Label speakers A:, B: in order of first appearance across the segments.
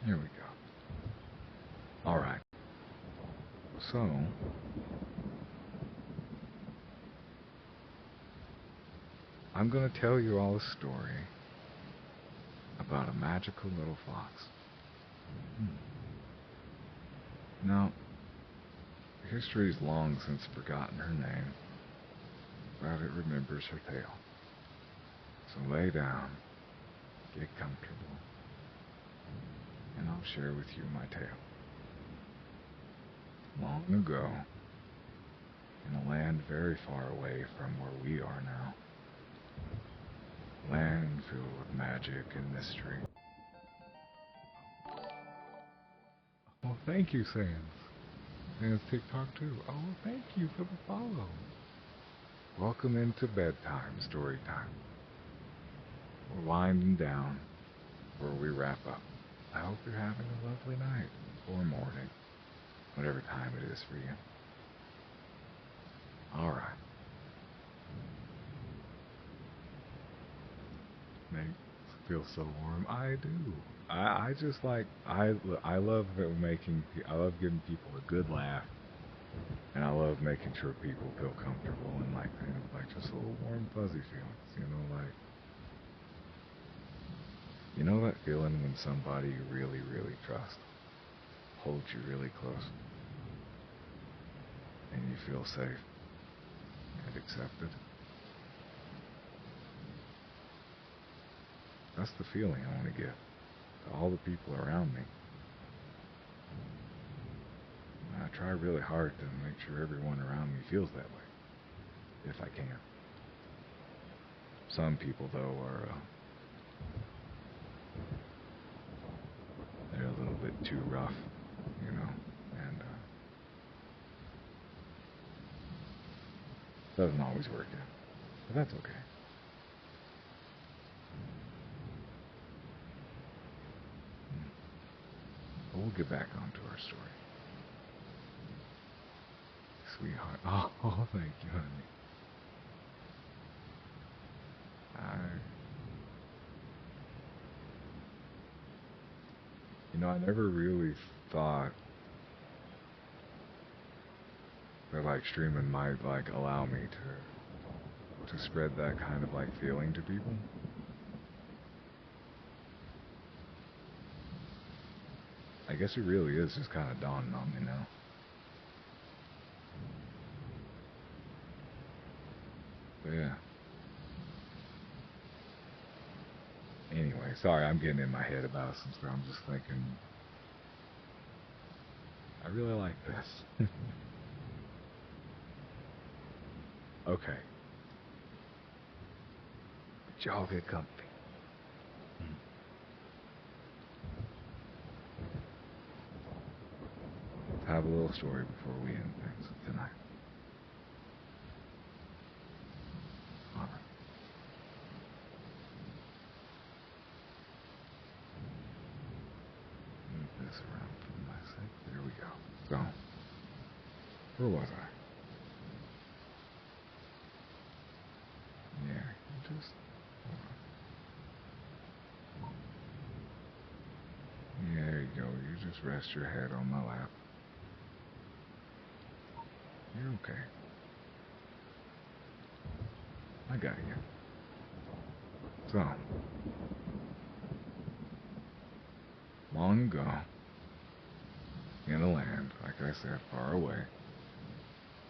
A: Here we go. All right. So, I'm going to tell you all a story about a magical little fox. Hmm. Now, history's long since forgotten her name, but it remembers her tale. So lay down, get comfortable, and I'll share with you my tale. Long ago, in a land very far away from where we are now, land filled with magic and mystery. Oh, thank you, Sans. Sans TikTok too. Oh, thank you for the follow. Welcome into bedtime, story time. We're winding down before we wrap up. I hope you're having a lovely night or morning, whatever time it is for you. All right. Makes feel so warm. I do. I just like I love I love giving people a good laugh, and I love making sure people feel comfortable and like kind of like just little warm fuzzy feelings. You know that feeling when somebody you really really trust holds you really close, and you feel safe and accepted. That's the feeling I want to give to all the people around me. And I try really hard to make sure everyone around me feels that way, if I can. Some people, though, are they're a little bit too rough, and doesn't always work out. But that's okay. Mm. But we'll get back onto our story. Sweetheart. Oh, thank you, honey. I, I never really thought that like streaming might like allow me to spread that kind of like feeling to people. I guess it really is just kind of dawning on me now. But yeah. Anyway, sorry, I'm getting in my head about some stuff. I'm just thinking, I really like this. Okay, but y'all get comfy. Hmm. Let's have a little story before we end things tonight. All right, move this around for my sake. There we go. So, where was I? Yeah, you just hold on. Yeah, there you go. You just rest your head on my lap. You're okay. I got you. So, long ago, in a land, like I said, far away,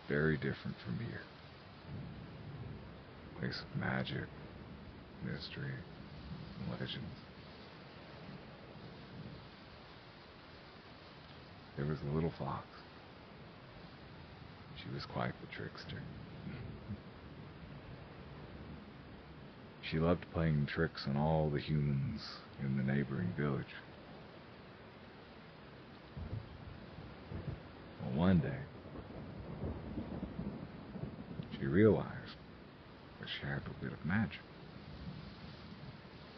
A: very different from here, place of magic, mystery, and legends, there was a little fox. She was quite the trickster. She loved playing tricks on all the humans in the neighboring village. Well, one day, she realized that she had a bit of magic.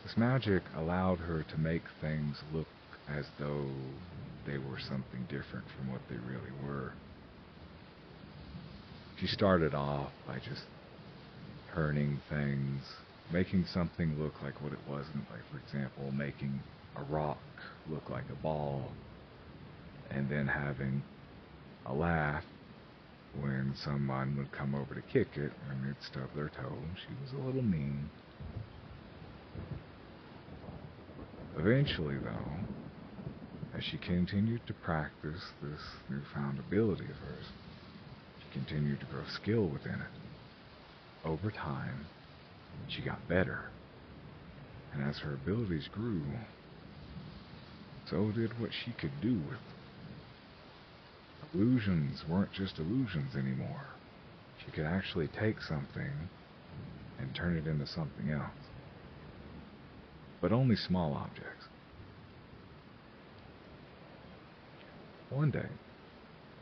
A: This magic allowed her to make things look as though they were something different from what they really were. She started off by just turning things, making something look like what it wasn't. Like, for example, making a rock look like a ball, and then having a laugh when someone would come over to kick it and they'd stub their toe. She was a little mean. Eventually, though, as she continued to practice this newfound ability of hers, she continued to grow skill within it. Over time, she got better, and as her abilities grew, so did what she could do with them. Illusions weren't just illusions anymore. She could actually take something and turn it into something else. But only small objects. One day,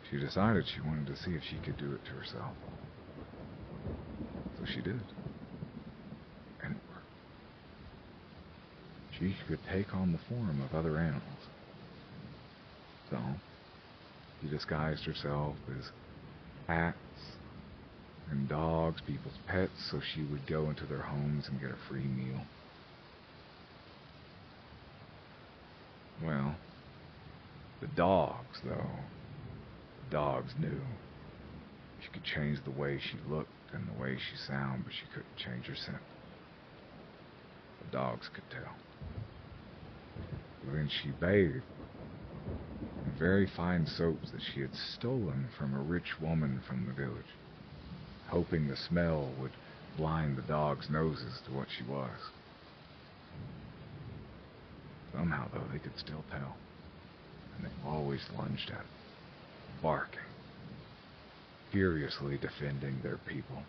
A: she decided she wanted to see if she could do it to herself. So she did. And it worked. She could take on the form of other animals. So, she disguised herself as cats and dogs, people's pets, so she would go into their homes and get a free meal. Well, the dogs, though, the dogs knew. She could change the way she looked and the way she sounded, but she couldn't change her scent. The dogs could tell. Then she bathed in very fine soaps that she had stolen from a rich woman from the village, hoping the smell would blind the dogs' noses to what she was. Somehow, though, they could still tell, and they always lunged at it, barking, furiously defending their people,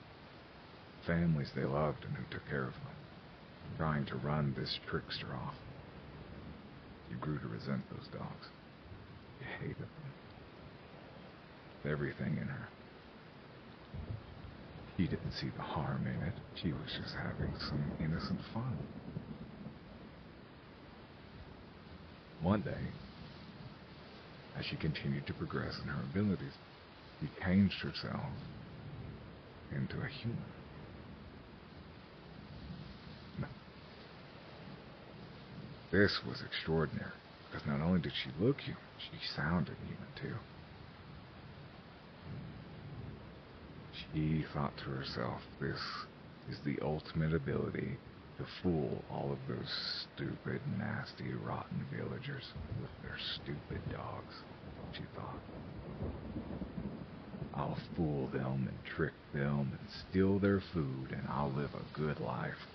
A: families they loved and who took care of them, trying to run this trickster off. You grew to resent those dogs. You hated them. Everything in her. She didn't see the harm in it. She was just having some innocent fun. One day, as she continued to progress in her abilities, she changed herself into a human. This was extraordinary, because not only did she look human, she sounded human too. She thought to herself, this is the ultimate ability to fool all of those stupid, nasty, rotten villagers with their stupid dogs, she thought. I'll fool them and trick them and steal their food, and I'll live a good life.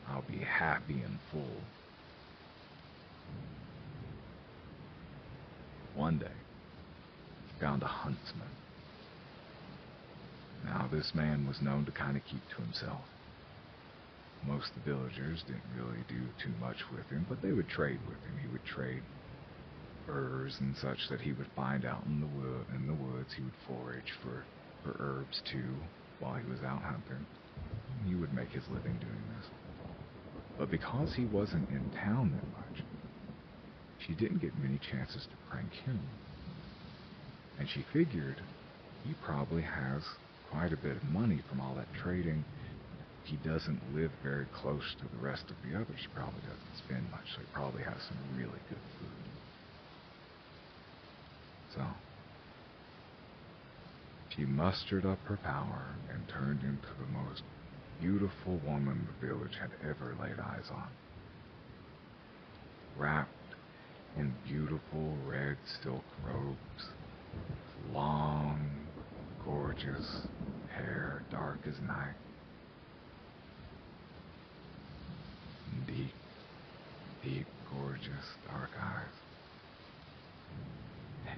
A: I'll be happy and full. One day, she found a huntsman. Now, this man was known to kind of keep to himself. Most of the villagers didn't really do too much with him, but they would trade with him. He would trade furs and such that he would find out in the woods. He would forage for herbs too while he was out hunting. He would make his living doing this. But because he wasn't in town that much, she didn't get many chances to prank him. And she figured he probably has quite a bit of money from all that trading. He doesn't live very close to the rest of the others. He probably doesn't spend much, so he probably has some really good food. So, she mustered up her power and turned into the most beautiful woman the village had ever laid eyes on. Wrapped in beautiful red silk robes, with long, gorgeous hair, dark as night, and deep, deep, gorgeous dark eyes,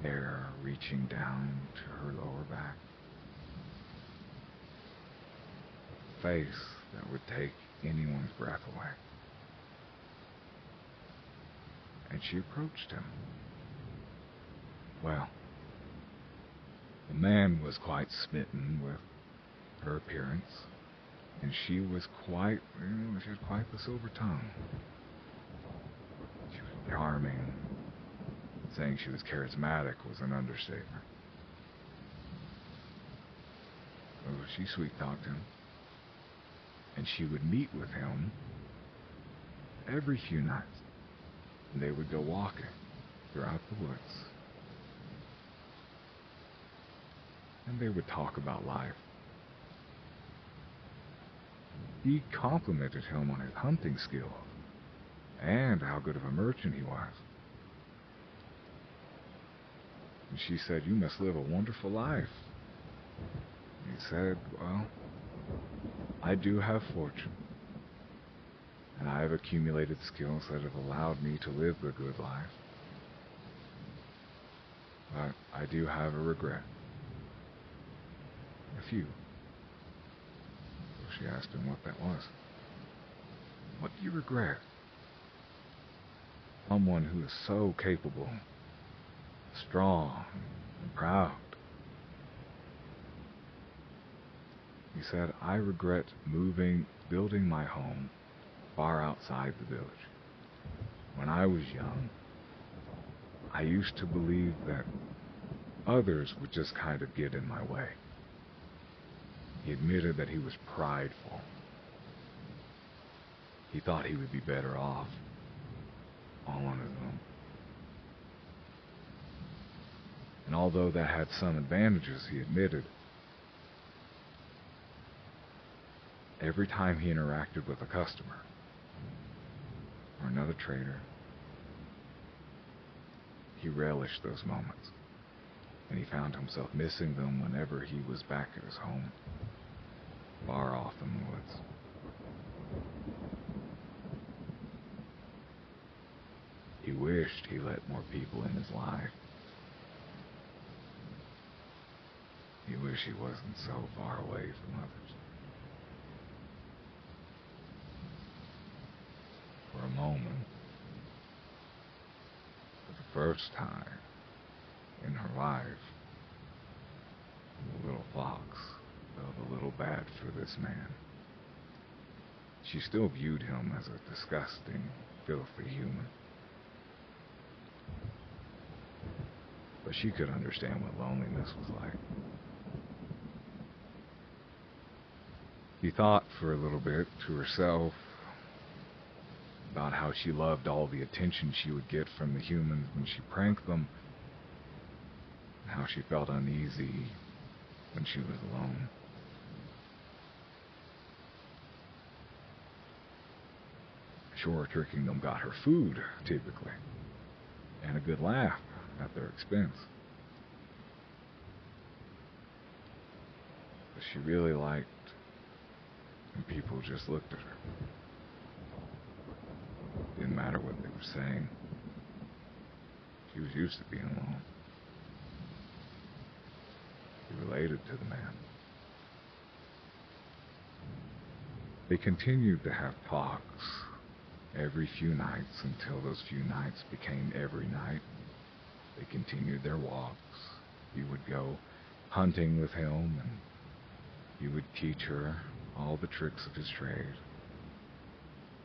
A: hair reaching down to her lower back, a face that would take anyone's breath away. And she approached him. Well, the man was quite smitten with her appearance, and she was quite, she had quite the silver tongue. She was charming. Saying she was charismatic was an understatement. So she sweet-talked him, and she would meet with him every few nights. and they would go walking throughout the woods, and they would talk about life. He complimented him on his hunting skills and how good of a merchant he was. And she said, "You must live a wonderful life." And he said, "Well, I do have fortune, and I have accumulated skills that have allowed me to live the good life. But I do have a regret. A few." So she asked him what that was. "What do you regret?" "Someone who is so capable, strong, and proud." He said, "I regret building my home far outside the village. When I was young, I used to believe that others would just kind of get in my way." He admitted that he was prideful. He thought he would be better off all on his own. And although that had some advantages, he admitted, every time he interacted with a customer or another trader, he relished those moments, and he found himself missing them whenever he was back at his home, far off in the woods. He wished he let more people in his life. He wished he wasn't so far away from others. For a moment, for the first time in her life, the little fox felt a little bad for this man. She still viewed him as a disgusting, filthy human. But she could understand what loneliness was like. She thought for a little bit to herself about how she loved all the attention she would get from the humans when she pranked them, and how she felt uneasy when she was alone. Sure, tricking them got her food, typically, and a good laugh at their expense. But she really liked when people just looked at her. Didn't matter what they were saying. She was used to being alone. She related to the man. They continued to have talks every few nights until those few nights became every night. They continued their walks. He would go hunting with him, and he would teach her all the tricks of his trade,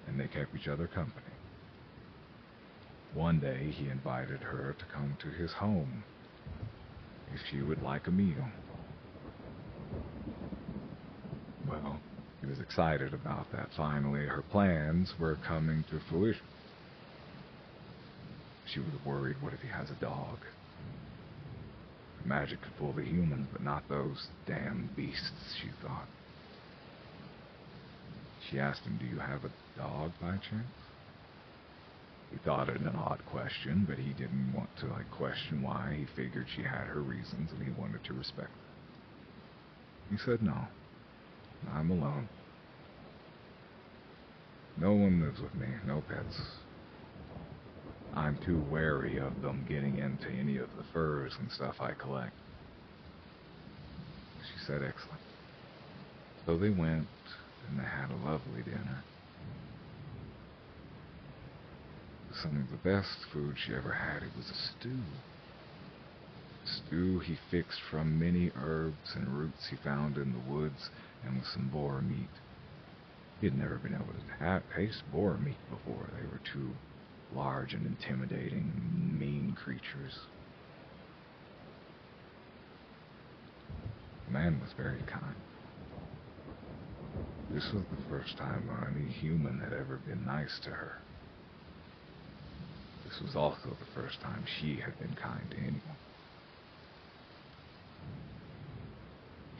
A: and they kept each other company. One day he invited her to come to his home if she would like a meal. Well, he was excited about that. Finally, her plans were coming to fruition. She was worried, what if he has a dog? Magic could fool the humans, but not those damn beasts, she thought. She asked him, "Do you have a dog by chance?" He thought it an odd question, but he didn't want to question why. He figured she had her reasons, and he wanted to respect that. He said, "No, I'm alone. No one lives with me, no pets. I'm too wary of them getting into any of the furs and stuff I collect." She said, "Excellent." So they went, and they had a lovely dinner. Some of the best food she ever had. It was a stew. Stew he fixed from many herbs and roots he found in the woods, and with some boar meat. He had never been able to taste boar meat before. They were too large and intimidating, mean creatures. The man was very kind. This was the first time any human had ever been nice to her. this was also the first time she had been kind to anyone.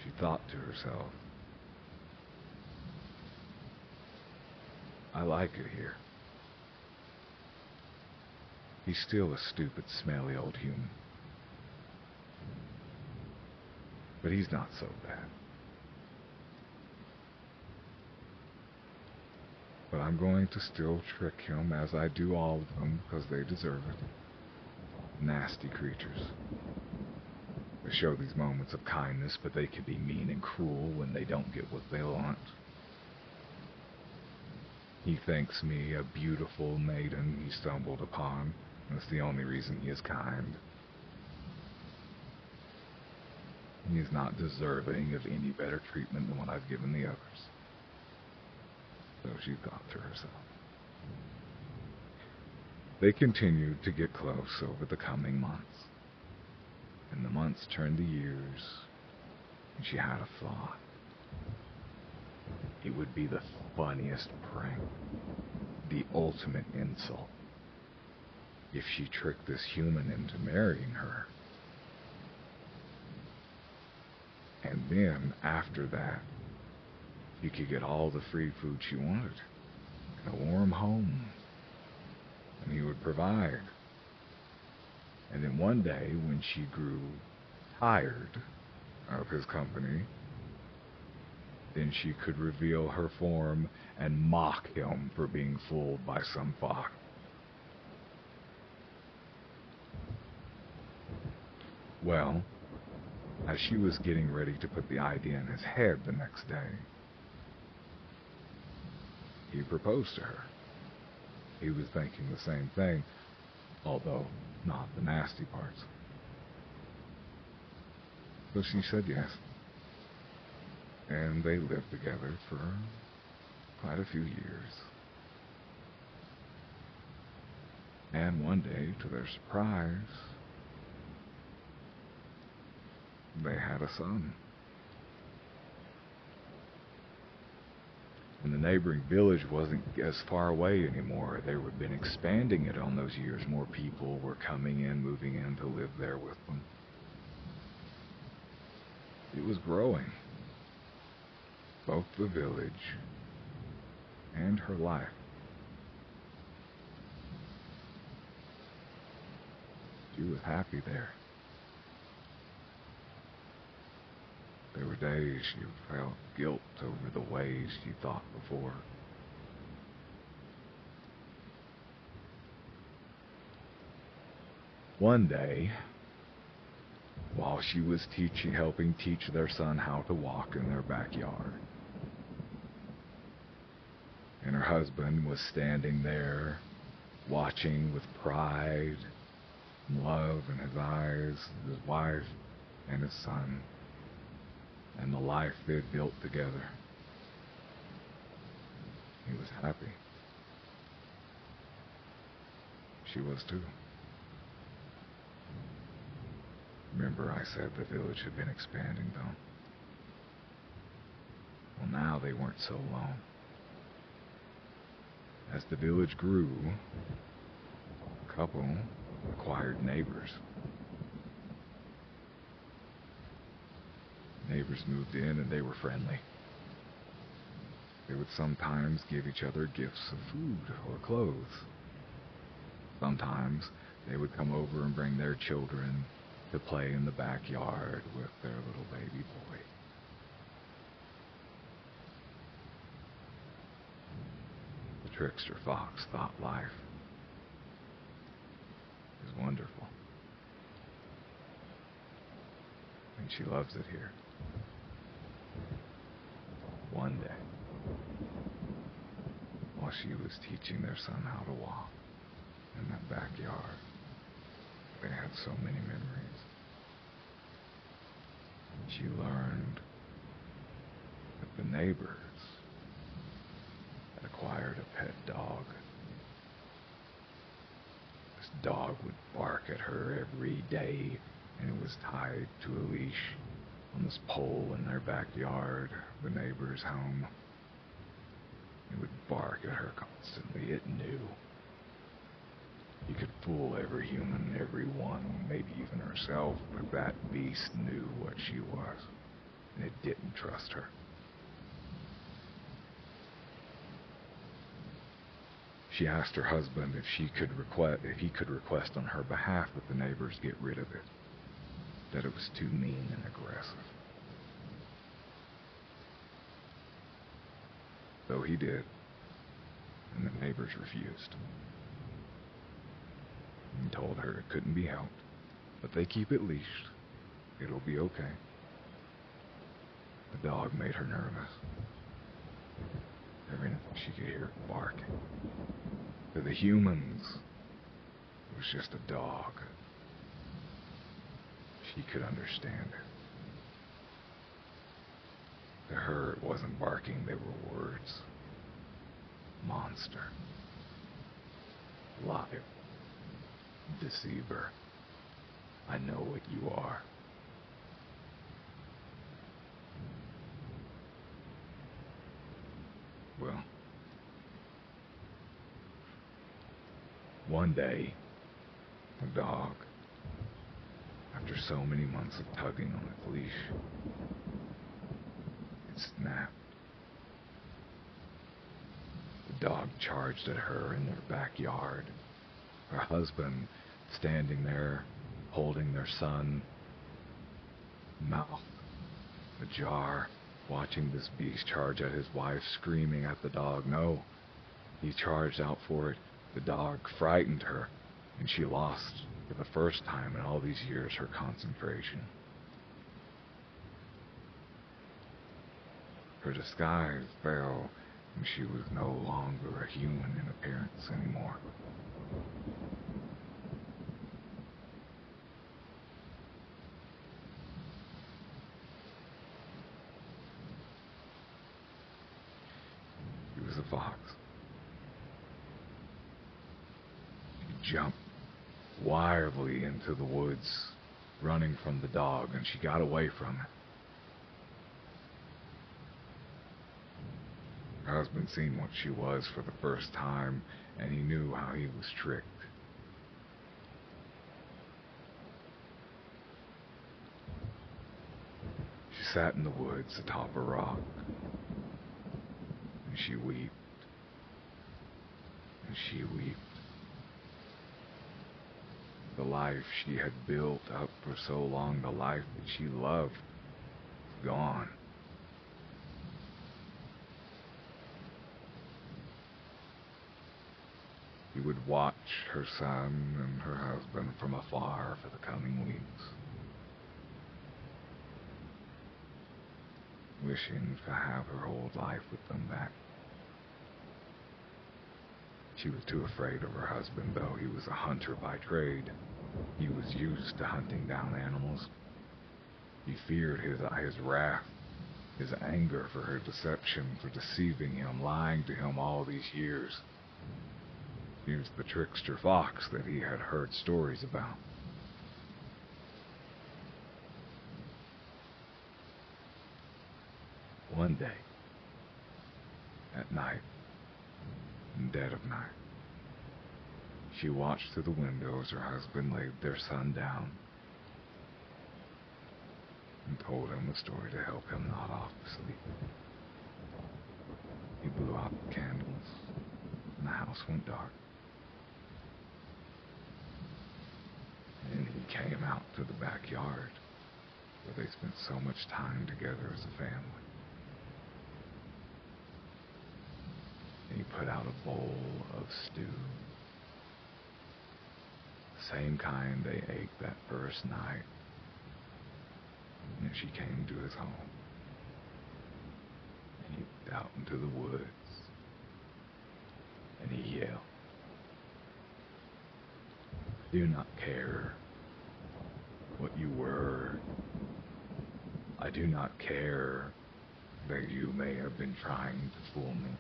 A: She thought to herself, I like it here. He's still a stupid, smelly old human. But he's not so bad. But I'm going to still trick him, as I do all of them, because they deserve it. Nasty creatures. They show these moments of kindness, but they can be mean and cruel when they don't get what they want. He thinks me a beautiful maiden he stumbled upon. That's the only reason he is kind. He is not deserving of any better treatment than what I've given the others. So she thought to herself. They continued to get close over the coming months. And the months turned to years, and she had a thought. It would be the funniest prank, the ultimate insult, if she tricked this human into marrying her. And then, after that, she could get all the free food she wanted, and a warm home, and he would provide. And then one day, when she grew tired of his company, then she could reveal her form and mock him for being fooled by some fox. Well, as she was getting ready to put the idea in his head the next day, he proposed to her. He was thinking the same thing, although not the nasty parts. So she said yes. And they lived together for quite a few years. And one day, to their surprise, they had a son. And the neighboring village wasn't as far away anymore. They had been expanding it on those years. More people were coming in, moving in to live there with them. It was growing. Both the village and her life. She was happy there. There were days she felt guilt over the ways she thought before. One day, while she was helping teach their son how to walk in their backyard, and her husband was standing there, watching with pride and love in his eyes, his wife and his son, and the life they had built together. He was happy. She was too. Remember I said the village had been expanding, though? Well, now they weren't so alone. As the village grew, the couple acquired neighbors. Neighbors moved in and they were friendly. They would sometimes give each other gifts of food or clothes. Sometimes they would come over and bring their children to play in the backyard with their little baby boy. The trickster fox thought life is wonderful. And she loves it here. One day, while she was teaching their son how to walk in that backyard, they had so many memories. She learned that the neighbors had acquired a pet dog. This dog would bark at her every day, and it was tied to a leash on this pole in their backyard, the neighbor's home. It would bark at her constantly. It knew. He could fool every human, everyone, maybe even herself, but that beast knew what she was, and it didn't trust her. She asked her husband if he could request on her behalf that the neighbors get rid of it, that it was too mean and aggressive. So he did, and the neighbors refused. He told her it couldn't be helped, but they keep it leashed. It'll be okay. The dog made her nervous. Every night she could hear it barking. To the humans, it was just a dog. She could understand it. To her, it wasn't barking, they were words. Monster. Liar. Deceiver. I know what you are. Well, one day, the dog, after so many months of tugging on its leash, it snapped. The dog charged at her in their backyard. Her husband standing there, holding their son, mouth ajar, watching this beast charge at his wife, screaming at the dog. No, he charged out for it. The dog frightened her, and she lost, for the first time in all these years, her concentration. Her disguise fell, and she was no longer a human in appearance anymore. She was a fox. She jumped wildly into the woods, running from the dog, and she got away from it. Her husband seen what she was for the first time, and he knew how he was tricked. She sat in the woods atop a rock, and she wept, and she wept. The life she had built up for so long, the life that she loved, was gone. She would watch her son and her husband from afar for the coming weeks, wishing to have her old life with them back. She was too afraid of her husband, though. He was a hunter by trade. He was used to hunting down animals. He feared his wrath, his anger for her deception, for deceiving him, lying to him all these years. He was the trickster fox that he had heard stories about. One day, at night, in dead of night, she watched through the window as her husband laid their son down and told him a story to help him nod off to sleep. He blew out the candles, and the house went dark. And he came out to the backyard, where they spent so much time together as a family. And he put out a bowl of stew, the same kind they ate that first night when she came to his home. And he went out into the woods, and he yelled, "I do not care what you were. I do not care that you may have been trying to fool me.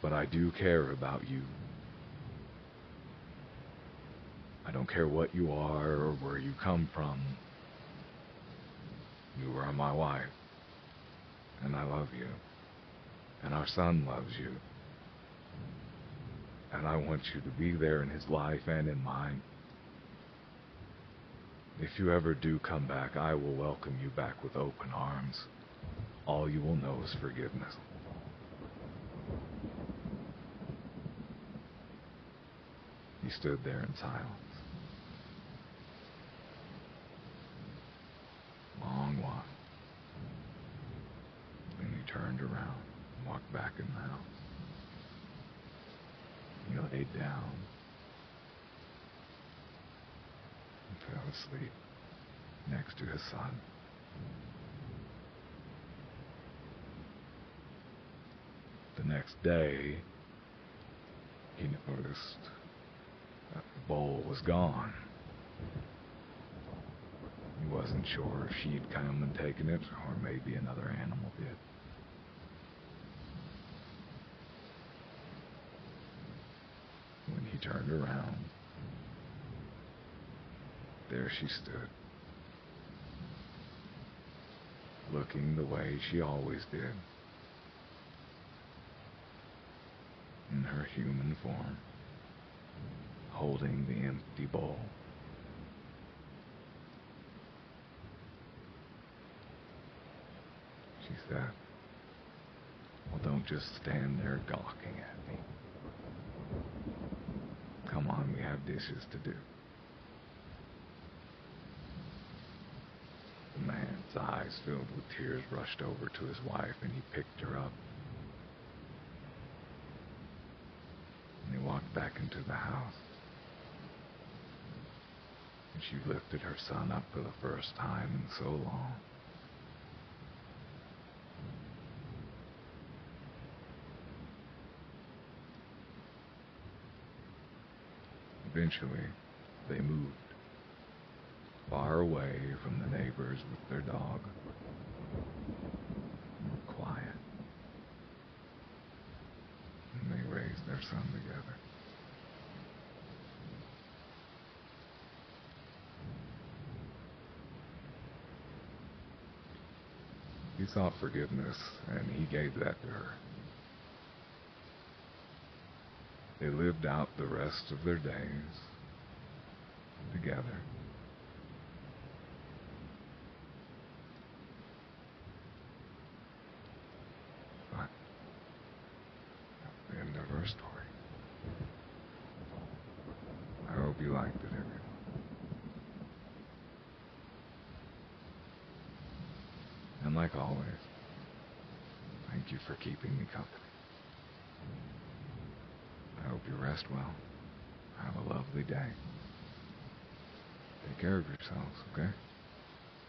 A: But I do care about you. I don't care what you are or where you come from. You are my wife, and I love you, and our son loves you. and I want you to be there in his life and in mine. If you ever do come back, I will welcome you back with open arms. All you will know is forgiveness. He stood there in silence. Long while. Then he turned around and walked back in the house. He laid down and fell asleep next to his son. The next day, he noticed that the bowl was gone. He wasn't sure if she'd come and taken it, or maybe another animal did. When he turned around, there she stood, looking the way she always did, in her human form, holding the empty bowl. She said, "Well, don't just stand there gawking at me. Come on, we have dishes to do." The man's eyes filled with tears rushed over to his wife, and he picked her up. And he walked back into the house. And she lifted her son up for the first time in so long. Eventually, they moved far away from the neighbors with their dog. Quiet. And they raised their son together. He sought forgiveness, and he gave that to her. They lived out the rest of their days together. But that's the end of our story. I hope you liked it, everyone. And like always, thank you for keeping me company. I hope you rest well. Have a lovely day. Take care of yourselves, okay?